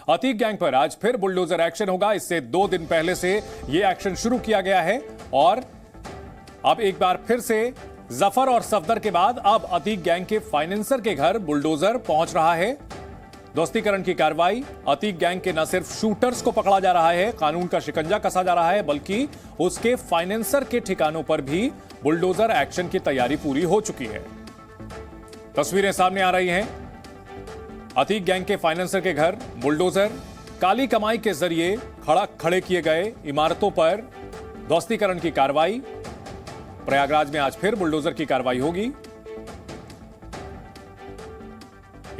Atiq gang पर आज फिर बुलडोजर एक्शन होगा। इससे 2 दिन पहले से यह एक्शन शुरू किया गया है और अब एक बार फिर से जफर और सफदर के बाद अब अतीक गैंग के फाइनेंसर के घर बुलडोजर पहुंच रहा है। दोस्तीकरण की कार्रवाई, अतीक गैंग के न सिर्फ शूटर्स को पकड़ा जा रहा है, कानून का शिकंजा कसा जा रहा है, बल्कि उसके फाइनेंसर के ठिकानों पर भी बुलडोजर एक्शन की तैयारी पूरी हो चुकी है। तस्वीरें सामने आ रही हैं। अतीक गैंग के फाइनेंसर के घर बुलडोजर, काली कमाई के जरिए खड़े किए गए इमारतों पर दोस्तीकरण की कार्रवाई। प्रयागराज में आज फिर बुलडोजर की कार्रवाई होगी।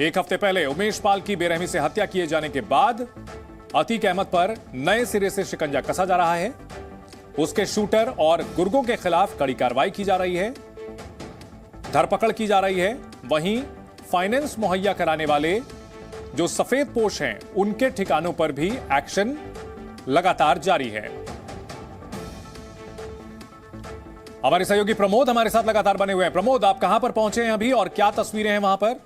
एक हफ्ते पहले उमेश पाल की बेरहमी से हत्या किए जाने के बाद अतीक अहमद पर नए सिरे से शिकंजा कसा जा रहा है। उसके शूटर और गुर्गों के खिलाफ कड़ी कार्रवाई की जा रही है, धरपकड़ की जा रही है। वहीं फाइनेंस मुहैया कराने वाले जो सफेद पोश हैं, उनके ठिकानों पर भी एक्शन लगातार जारी है। हमारे सहयोगी प्रमोद हमारे साथ लगातार बने हुए हैं। प्रमोद, आप कहां पर पहुंचे हैं अभी और क्या तस्वीरें हैं वहां पर?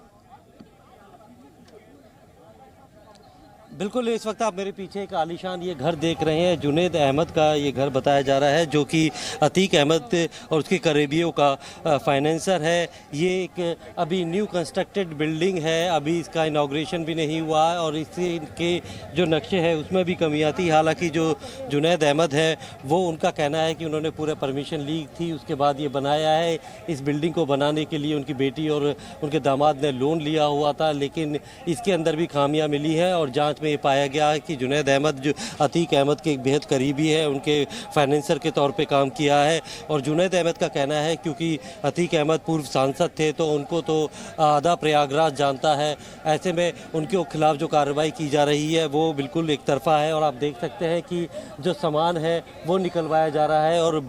बिल्कुल, इस वक्त आप मेरे पीछे एक आलीशान ये घर देख रहे हैं। जुनैद अहमद का ये घर बताया जा रहा है, जो कि अतीक अहमद और उसके करीबियों का फाइनेंसर है। ये एक अभी न्यू कंस्ट्रक्टेड बिल्डिंग है, अभी इसका इनाग्रेशन भी नहीं हुआ है और इसके जो नक्शे हैं उसमें भी कमियां थी। हालांकि जो जुनैद अहमद है वो, उनका कहना है कि उन्होंने पूरे परमिशन ली थी, उसके बाद ये बनाया है। इस बिल्डिंग को बनाने के लिए उनकी बेटी और उनके दामाद ने लोन लिया हुआ था, लेकिन इसके अंदर भी खामियां मिली है और जाँच में ये पाया गया है कि जुनैद अहमद जो अतीक अहमद के एक बेहद करीबी है, उनके फाइनेंसर के तौर पे काम किया है। और जुनैद अहमद का कहना है क्योंकि अतीक अहमद पूर्व सांसद थे तो उनको तो आधा प्रयागराज जानता है, ऐसे में उनके खिलाफ जो कार्रवाई की जा रही है वो बिल्कुल एक तरफा है। और आप देख सकते हैं कि जो सामान है वो निकलवाया जा रहा है और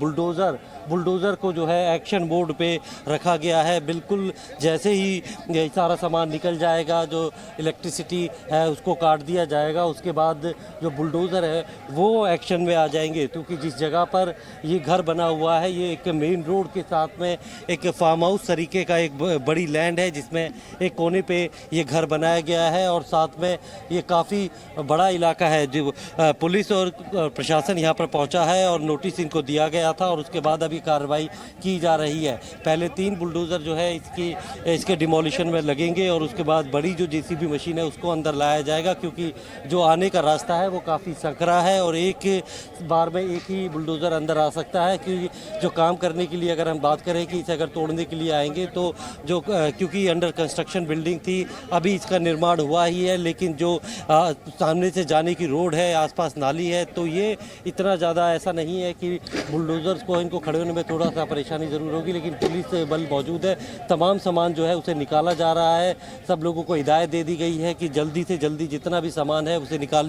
बुलडोज़र को जो है एक्शन मोड पे रखा गया है। बिल्कुल जैसे ही ये सारा सामान निकल जाएगा, जो इलेक्ट्रिसिटी है उसको काट दिया जाएगा, उसके बाद जो बुलडोज़र है वो एक्शन में आ जाएंगे। क्योंकि जिस जगह पर ये घर बना हुआ है ये एक मेन रोड के साथ में एक फार्म हाउस तरीके का एक बड़ी लैंड है, जिसमें एक कोने पे ये घर बनाया गया है और साथ में ये काफ़ी बड़ा इलाका है। जो पुलिस और प्रशासन यहाँ पर पहुँचा है और नोटिस इनको दिया गया था और उसके बाद कार्रवाई की जा रही है। पहले 3 बुलडोजर जो है इसके डिमोलिशन में लगेंगे और उसके बाद बड़ी जो जेसीबी मशीन है उसको अंदर लाया जाएगा, क्योंकि जो आने का रास्ता है वो काफ़ी संकरा है और एक बार में एक ही बुलडोजर अंदर आ सकता है। क्योंकि जो काम करने के लिए अगर हम बात करें कि इसे अगर तोड़ने के लिए आएंगे तो जो क्योंकि अंडर कंस्ट्रक्शन बिल्डिंग थी, अभी इसका निर्माण हुआ ही है, लेकिन जो सामने से जाने की रोड है, आसपास नाली है, तो ये इतना ज़्यादा ऐसा नहीं है कि बुलडोजर्स को इनको खड़े में थोड़ा सा परेशानी ज़रूर होगी, लेकिन पुलिस बल मौजूद है। तमाम सामान जो है उसे निकाला जा रहा है। सब लोगों को हिदायत दे दी गई है कि जल्दी से जल्दी जितना भी सामान है उसे निकाल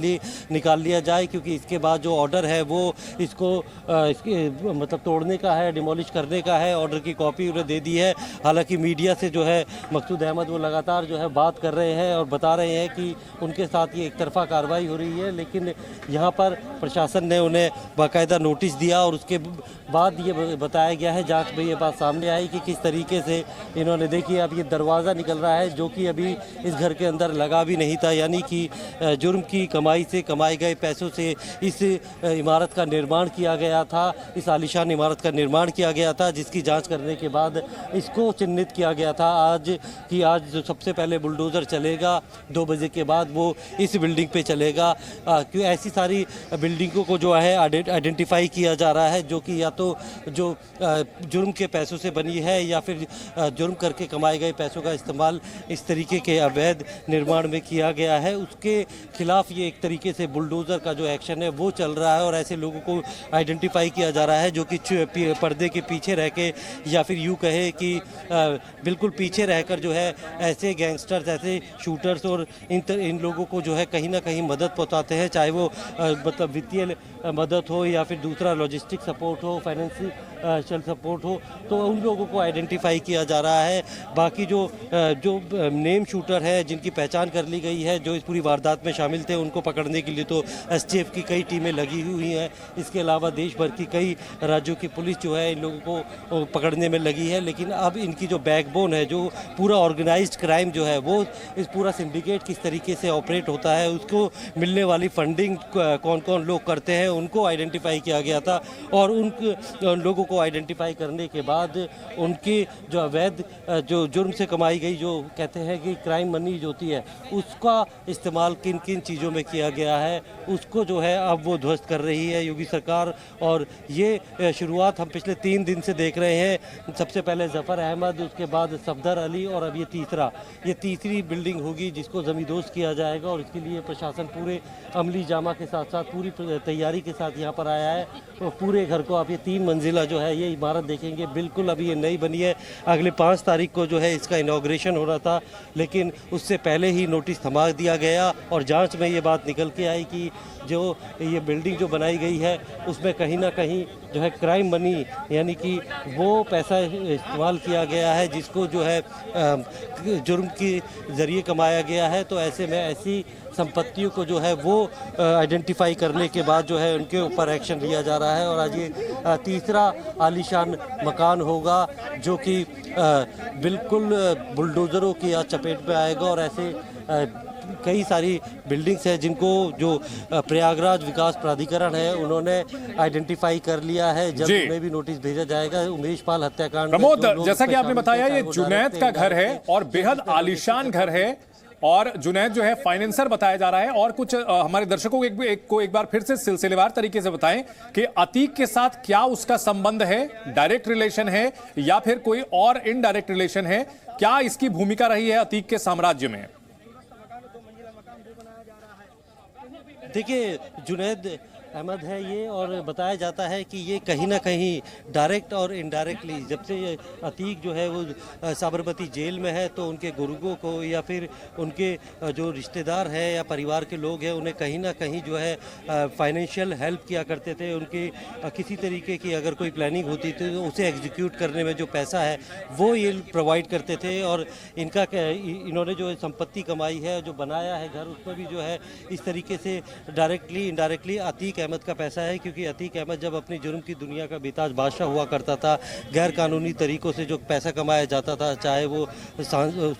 लिया जाए, क्योंकि इसके बाद जो ऑर्डर है वो इसको मतलब तोड़ने का है, डिमोलिश करने का है। ऑर्डर की कॉपी उन्हें दे दी है। हालांकि मीडिया से जो है मकसूद अहमद वो लगातार जो है बात कर रहे हैं और बता रहे हैं कि उनके साथ ये एक तरफा कार्रवाई हो रही है, लेकिन यहाँ पर प्रशासन ने उन्हें बाकायदा नोटिस दिया और उसके बाद ये बताया गया है, जांच में ये बात सामने आई कि किस तरीके से इन्होंने, देखिए अब ये दरवाज़ा निकल रहा है जो कि अभी इस घर के अंदर लगा भी नहीं था। यानी कि जुर्म की कमाई से कमाए गए पैसों से इस इमारत का निर्माण किया गया था, इस आलीशान इमारत का निर्माण किया गया था, जिसकी जांच करने के बाद इसको चिन्हित किया गया था आज जो सबसे पहले बुलडोज़र चलेगा 2 बजे के बाद वो इस बिल्डिंग पे चलेगा। क्यों ऐसी सारी बिल्डिंगों को जो है आइडेंटिफाई किया जा रहा है जो कि या तो जो जुर्म के पैसों से बनी है या फिर जुर्म करके कमाए गए पैसों का इस्तेमाल इस तरीके के अवैध निर्माण में किया गया है, उसके खिलाफ ये एक तरीके से बुलडोज़र का जो एक्शन है वो चल रहा है। और ऐसे लोगों को आइडेंटिफाई किया जा रहा है जो कि पर्दे के पीछे रह के या फिर यूँ कहे कि बिल्कुल पीछे रहकर जो है ऐसे गैंगस्टर्स, ऐसे शूटर्स और इन लोगों को जो है कहीं ना कहीं मदद पहुँचाते हैं, चाहे वो मतलब वित्तीय मदद हो या फिर दूसरा लॉजिस्टिक सपोर्ट हो, फाइनेंशियल सपोर्ट हो, तो उन लोगों को आइडेंटिफाई किया जा रहा है। बाकी जो नेम शूटर है जिनकी पहचान कर ली गई है, जो इस पूरी वारदात में शामिल थे उनको पकड़ने के लिए तो एसटीएफ की कई टीमें लगी हुई हैं। इसके अलावा देश भर की कई राज्यों की पुलिस जो है इन लोगों को पकड़ने में लगी है। लेकिन अब इनकी जो बैकबोन है, जो पूरा ऑर्गेनाइज्ड क्राइम जो है, वो इस पूरा सिंडिकेट किस तरीके से ऑपरेट होता है, उसको मिलने वाली फंडिंग कौन कौन लोग करते हैं, उनको आइडेंटिफाई किया गया था। और उन लोगों को आइडेंटिफाई करने के बाद उनके जो अवैध जो जुर्म से कमाई गई, जो कहते हैं कि क्राइम मनी जो होती है, उसका इस्तेमाल किन किन चीज़ों में किया गया है, उसको जो है अब वो ध्वस्त कर रही है योगी सरकार। और ये शुरुआत हम पिछले 3 दिन से देख रहे हैं। सबसे पहले जफ़र अहमद, उसके बाद सफदर अली और अब ये तीसरी बिल्डिंग होगी जिसको ज़मींदोज़ किया जाएगा। और इसके लिए प्रशासन पूरे अमली जामा के साथ साथ पूरी तैयारी के साथ यहाँ पर आया है। तो पूरे घर को आप ये 3 मंजिला जो है ये इमारत देखेंगे, बिल्कुल अभी ये नई बनी है। अगले 5 तारीख को जो है इसका इनॉग्रेशन हो रहा था, लेकिन उससे पहले ही नोटिस थमा दिया गया और जांच में ये बात निकल के आई कि जो ये बिल्डिंग जो बनाई गई है उसमें कहीं ना कहीं जो है क्राइम मनी, यानी कि वो पैसा इस्तेमाल किया गया है जिसको जो है जुर्म के ज़रिए कमाया गया है। तो ऐसे में ऐसी संपत्तियों को जो है वो आइडेंटिफाई करने के बाद जो है उनके ऊपर एक्शन लिया जा रहा है। और आज ये तीसरा आलीशान मकान होगा जो कि बिल्कुल बुलडोज़रों की आज चपेट में आएगा। और ऐसे कई सारी बिल्डिंग्स हैं जिनको जो प्रयागराज विकास प्राधिकरण है उन्होंने आइडेंटिफाई कर लिया है। जब उन्हें भी नोटिस भेजा जाएगा। उमेश पाल हत्याकांड, प्रमोद, जैसा कि आपने बताया, ये जुनैद का घर है और बेहद आलीशान घर है। और जुनैद जो है फाइनेंसर बताया जा रहा है। और कुछ हमारे दर्शकों को एक बार फिर से सिलसिलेवार तरीके से बताएं कि अतीक के साथ क्या उसका संबंध है, डायरेक्ट रिलेशन है या फिर कोई और इनडायरेक्ट रिलेशन है, क्या इसकी भूमिका रही है अतीक के साम्राज्य में? देखिए, जुनैद अहमद है ये, और बताया जाता है कि ये कहीं ना कहीं डायरेक्ट और इनडायरेक्टली, जब से ये अतीक जो है वो साबरमती जेल में है तो उनके गुर्गों को या फिर उनके जो रिश्तेदार हैं या परिवार के लोग हैं उन्हें कहीं ना कहीं जो है फाइनेंशियल हेल्प किया करते थे। उनके किसी तरीके की अगर कोई प्लानिंग होती थी तो उसे एग्जीक्यूट करने में जो पैसा है वो ये प्रोवाइड करते थे। और इन्होंने जो संपत्ति कमाई है, जो बनाया है घर, उसमें भी जो है इस तरीके से डायरेक्टली इनडायरेक्टली अतीक अहमद का पैसा है। क्योंकि अतीक अहमद जब अपनी जुर्म की दुनिया का बेताज बादशाह हुआ करता था, गैर कानूनी तरीकों से जो पैसा कमाया जाता था, चाहे वो उस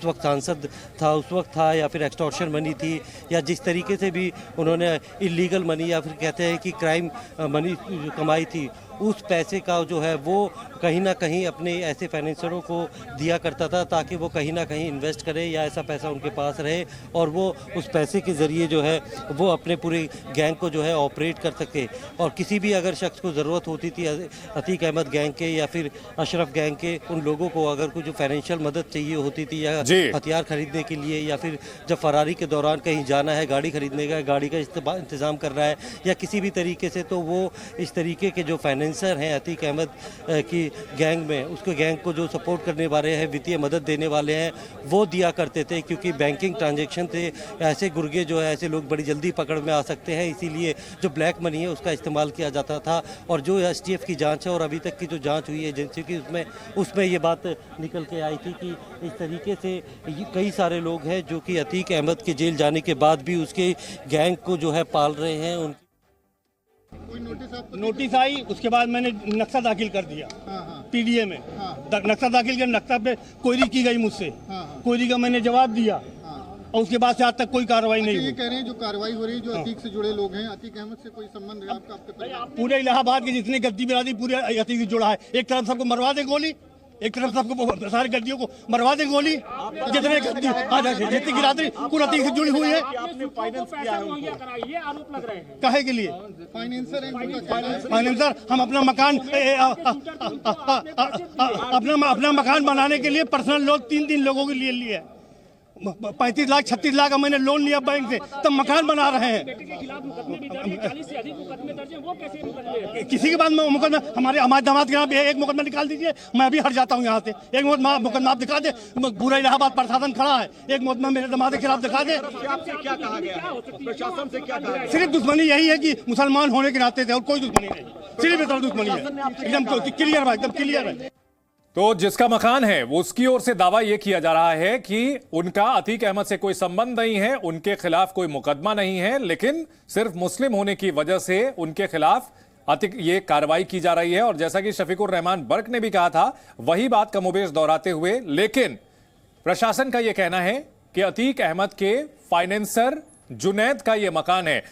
वक्त सांसद था, उस वक्त था, या फिर एक्सटॉर्शन मनी थी, या जिस तरीके से भी उन्होंने इलीगल मनी या फिर कहते हैं कि क्राइम मनी कमाई थी, उस पैसे का जो है वो कहीं ना कहीं अपने ऐसे फाइनेंसरों को दिया करता था ताकि वो कहीं ना कहीं इन्वेस्ट करें या ऐसा पैसा उनके पास रहे और वो उस पैसे के ज़रिए जो है वो अपने पूरे गैंग को जो है ऑपरेट कर सके। और किसी भी अगर शख्स को ज़रूरत होती थी अतीक अहमद गैंग के या फिर अशरफ गैंग के, उन लोगों को अगर कुछ फाइनेंशियल मदद चाहिए होती थी या हथियार खरीदने के लिए, या फिर जब फरारी के दौरान कहीं जाना है, गाड़ी खरीदने का, गाड़ी का इंतज़ाम कर रहा है या किसी भी तरीके से, तो वो इस तरीके के जो फाइनेंसर हैं अतीक अहमद की गैंग में, उसके गैंग को जो सपोर्ट करने वाले हैं, वित्तीय मदद देने वाले हैं, वो दिया करते थे। क्योंकि बैंकिंग ट्रांजैक्शन थे, ऐसे गुर्गे जो है, ऐसे लोग बड़ी जल्दी पकड़ में आ सकते हैं, इसीलिए जो ब्लैक मनी है उसका इस्तेमाल किया जाता था। और जो एसटीएफ की जांच है और अभी तक की जो जांच हुई है एजेंसी की, उसमें ये बात निकल के आई थी कि इस तरीके से कई सारे लोग हैं जो कि अतीक अहमद के जेल जाने के बाद भी उसके गैंग को जो है पाल रहे हैं। नोटिस आई, उसके बाद मैंने नक्शा दाखिल कर दिया पीडीए में। नक्शा दाखिल कर, नक्शा पे क्वेरी की गई मुझसे, क्वेरी का मैंने जवाब दिया और उसके बाद से आज तक कोई कार्रवाई नहीं हुई। ये कह रहे हैं जो कार्रवाई हो रही है, जो अतीक से जुड़े लोग हैं, अतीक अहमद से कोई संबंध है आपका? आपके पूरे इलाहाबाद के जितने गद्दी बिरादरी पूरे अतीक से जुड़ा है। एक तरफ सबको मरवा दे गोली, एक तरफ सबको, सारे गद्दियों को मरवा दे गोली, जितने गद्दी जितनी गिरादरी पूरा अतीक से जुड़ी हुई है। ये आरोप लग रहे हैं काहे के लिए? फाइनेंसर हम अपना मकान बनाने के लिए पर्सनल लोन 3 लोगों के लिए लिए 35 लाख 36 लाख का मैंने लोन लिया बैंक से, तब मकान बना रहे हैं। किसी के बाद मुकदमा, हमारे दामाद के नाम एक मुकदमा निकाल दीजिए, मैं अभी हट जाता हूँ यहाँ से। एक मुकदमा आप दिखा दे, पूरा इलाहाबाद प्रशासन खड़ा है, एक मुकदमा मेरे दामाद के खिलाफ दिखा दे। क्या कहा गया प्रशासन से? क्या कहा? सिर्फ दुश्मनी यही है कि मुसलमान होने के नाते थे और कोई दुश्मनी नहीं, सिर्फ इतना दुश्मनी है। एकदम क्लियर है, एकदम क्लियर है। तो जिसका मकान है वो उसकी ओर से दावा यह किया जा रहा है कि उनका अतीक अहमद से कोई संबंध नहीं है, उनके खिलाफ कोई मुकदमा नहीं है, लेकिन सिर्फ मुस्लिम होने की वजह से उनके खिलाफ अतीक ये कार्रवाई की जा रही है। और जैसा कि शफीकुर रहमान बर्क ने भी कहा था, वही बात कमोबेश दोहराते हुए, लेकिन प्रशासन का यह कहना है कि अतीक अहमद के फाइनेंसर जुनैद का यह मकान है।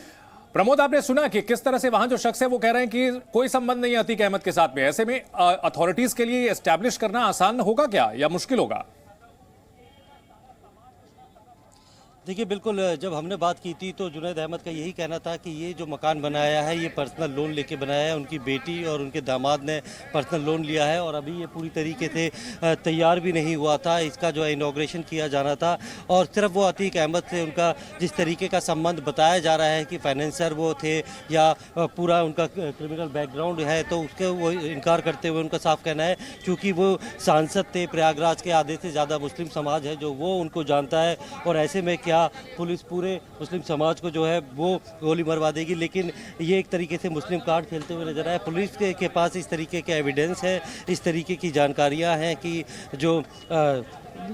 प्रमोद, आपने सुना कि किस तरह से वहां जो शख्स है वो कह रहे हैं कि कोई संबंध नहीं है अतीक अहमद के साथ में। ऐसे में अथॉरिटीज के लिए एस्टैब्लिश करना आसान होगा क्या या मुश्किल होगा? देखिए, बिल्कुल जब हमने बात की थी तो जुनैद अहमद का यही कहना था कि ये जो मकान बनाया है ये पर्सनल लोन लेके बनाया है। उनकी बेटी और उनके दामाद ने पर्सनल लोन लिया है और अभी ये पूरी तरीके से तैयार भी नहीं हुआ था। इसका जो है इनॉग्रेशन किया जाना था और सिर्फ वो अतीक अहमद से उनका जिस तरीके का संबंध बताया जा रहा है कि फाइनेंसर वो थे या पूरा उनका क्रिमिनल बैकग्राउंड है, तो उसके वो इनकार करते हुए उनका साफ कहना है क्योंकि वो सांसद थे, प्रयागराज के आधे से ज़्यादा मुस्लिम समाज है जो वो उनको जानता है और ऐसे में क्या पुलिस पूरे मुस्लिम समाज को जो है वो गोली मरवा देगी। लेकिन ये एक तरीके से मुस्लिम कार्ड खेलते हुए नजर आए। पुलिस के पास इस तरीके के एविडेंस है, इस तरीके की जानकारियां हैं कि जो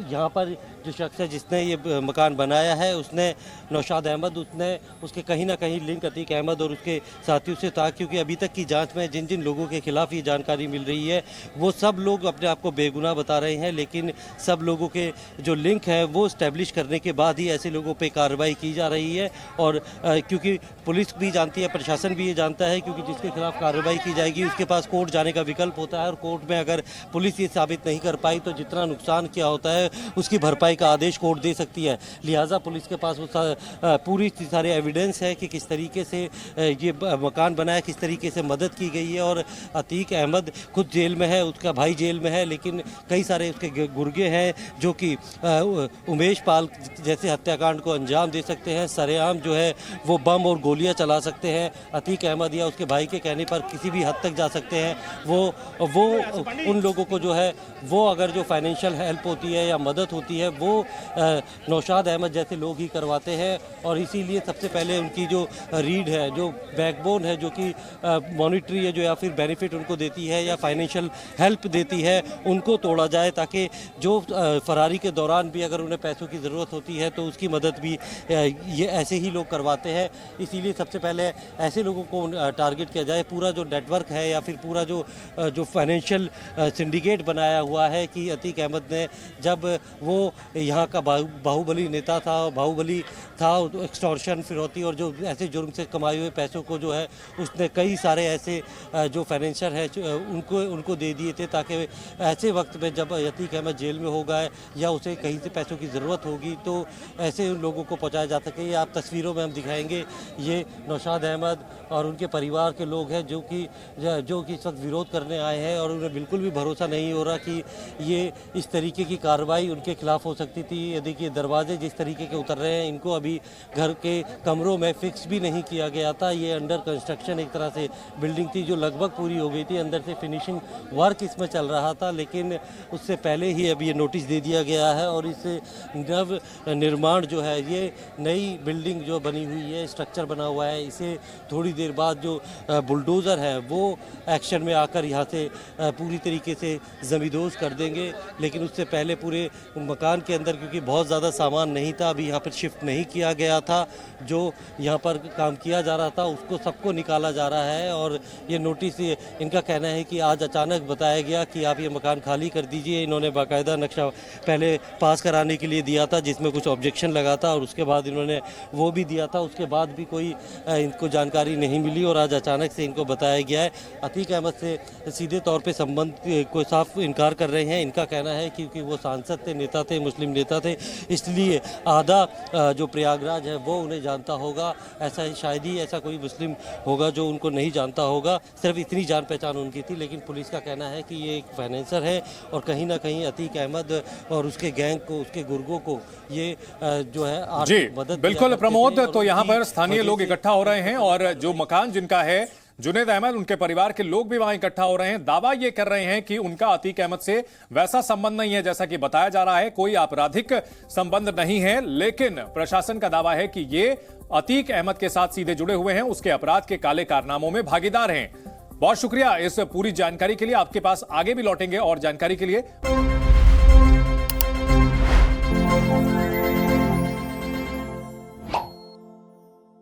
यहाँ पर जो शख्स है जिसने ये मकान बनाया है उसने नौशाद अहमद, उसने उसके कहीं ना कहीं लिंक अतीक अहमद और उसके साथियों से था, क्योंकि अभी तक की जांच में जिन जिन लोगों के खिलाफ ये जानकारी मिल रही है वो सब लोग अपने आप को बेगुनाह बता रहे हैं, लेकिन सब लोगों के जो लिंक है वो इस्टेब्लिश करने के बाद ही ऐसे लोगों पर कार्रवाई की जा रही है। और क्योंकि पुलिस भी जानती है, प्रशासन भी ये जानता है, क्योंकि जिसके खिलाफ कार्रवाई की जाएगी उसके पास कोर्ट जाने का विकल्प होता है और कोर्ट में अगर पुलिस ये साबित नहीं कर पाई तो जितना नुकसान किया होता है उसकी भरपाई का आदेश कोर्ट दे सकती है। लिहाजा पुलिस के पास वो पूरी सारे एविडेंस है कि किस तरीके से ये मकान बनाया, किस तरीके से मदद की गई है। और अतीक अहमद खुद जेल में है, उसका भाई जेल में है, लेकिन कई सारे उसके गुर्गे हैं जो कि उमेश पाल जैसे हत्याकांड को अंजाम दे सकते हैं, सरेआम जो है वो बम और गोलियां चला सकते हैं। अतीक अहमद या उसके भाई के कहने पर किसी भी हद तक जा सकते हैं। वो उन लोगों को जो है वो अगर जो फाइनेंशियल हेल्प होती है या मदद होती है वो नौशाद अहमद जैसे लोग ही करवाते हैं। और इसीलिए सबसे पहले उनकी जो रीढ़ है, जो बैकबोन है, जो कि मॉनिटरी है जो या फिर बेनिफिट उनको देती है या फाइनेंशियल हेल्प देती है, उनको तोड़ा जाए ताकि जो फरारी के दौरान भी अगर उन्हें पैसों की ज़रूरत होती है तो उसकी मदद भी ये ऐसे ही लोग करवाते हैं। इसीलिए सबसे पहले ऐसे लोगों को टारगेट किया जाए। पूरा जो नेटवर्क है या फिर पूरा जो फाइनेंशियल सिंडिकेट बनाया हुआ है कि अतीक अहमद ने जब वो यहाँ का बाहुबली नेता था, बाहुबली था, एक्सटॉर्शन, फिरौती और जो ऐसे जुर्म से कमाए हुए पैसों को जो है उसने कई सारे ऐसे जो फाइनेंसर है उनको दे दिए थे ताकि ऐसे वक्त में जब अतीक अहमद जेल में होगा या उसे कहीं से पैसों की ज़रूरत होगी तो ऐसे लोगों को पहुँचाया जा सके। ये आप तस्वीरों में हम दिखाएंगे, ये नौशाद अहमद और उनके परिवार के लोग हैं जो कि इस वक्त विरोध करने आए हैं और उन्हें बिल्कुल भी भरोसा नहीं हो रहा कि ये इस तरीके की कार्रवाई उनके खिलाफ हो सकती थी। ये देखिए दरवाजे जिस तरीके के उतर रहे हैं, इनको अभी घर के कमरों में फिक्स भी नहीं किया गया था। ये अंडर कंस्ट्रक्शन एक तरह से बिल्डिंग थी जो लगभग पूरी हो गई थी, अंदर से फिनिशिंग वर्क इसमें चल रहा था, लेकिन उससे पहले ही अभी ये नोटिस दे दिया गया है। और इस नव निर्माण जो है, ये नई बिल्डिंग जो बनी हुई है, स्ट्रक्चर बना हुआ है, इसे थोड़ी देर बाद जो बुलडोज़र है वो एक्शन में आकर यहाँ से पूरी तरीके से ज़मींदोज़ कर देंगे। लेकिन उससे पहले पूरे मकान के अंदर क्योंकि बहुत ज़्यादा सामान नहीं था, अभी यहाँ पर शिफ्ट नहीं किया गया था, जो यहाँ पर काम किया जा रहा था उसको सबको निकाला जा रहा है। और ये नोटिस इनका कहना है कि आज अचानक बताया गया कि आप ये मकान खाली कर दीजिए। इन्होंने बाकायदा नक्शा पहले पास कराने के लिए दिया था जिसमें कुछ ऑब्जेक्शन लगा था और उसके बाद इन्होंने वो भी दिया था, उसके बाद भी कोई इनको जानकारी नहीं मिली और आज अचानक से इनको बताया गया है। अतीक अहमद से सीधे तौर पे संबंध को साफ इनकार कर रहे हैं। इनका कहना है क्योंकि वो सांसद थे, नेता थे, मुस्लिम नेता थे, इसलिए आधा जो प्रयागराज है वो उन्हें जानता होगा। ऐसा शायद ही ऐसा कोई मुस्लिम होगा जो उनको नहीं जानता होगा। सिर्फ इतनी जान पहचान उनकी थी। लेकिन पुलिस का कहना है कि ये एक फाइनेंसर है और कहीं ना कहीं अतीक अहमद और उसके गैंग को, उसके गुर्गों को ये जो है आर्थिक मदद बिल्कुल प्रमोद, तो यहाँ पर स्थानीय लोग इकट्ठा हो रहे हैं और जो मकान जिनका है जुनैद अहमद, उनके परिवार के लोग भी वहां इकट्ठा हो रहे हैं। दावा ये कर रहे हैं कि उनका अतीक अहमद से वैसा संबंध नहीं है जैसा कि बताया जा रहा है, कोई आपराधिक संबंध नहीं है। लेकिन प्रशासन का दावा है कि ये अतीक अहमद के साथ सीधे जुड़े हुए हैं, उसके अपराध के काले कारनामों में भागीदार हैं। बहुत शुक्रिया इस पूरी जानकारी के लिए। आपके पास आगे भी लौटेंगे और जानकारी के लिए।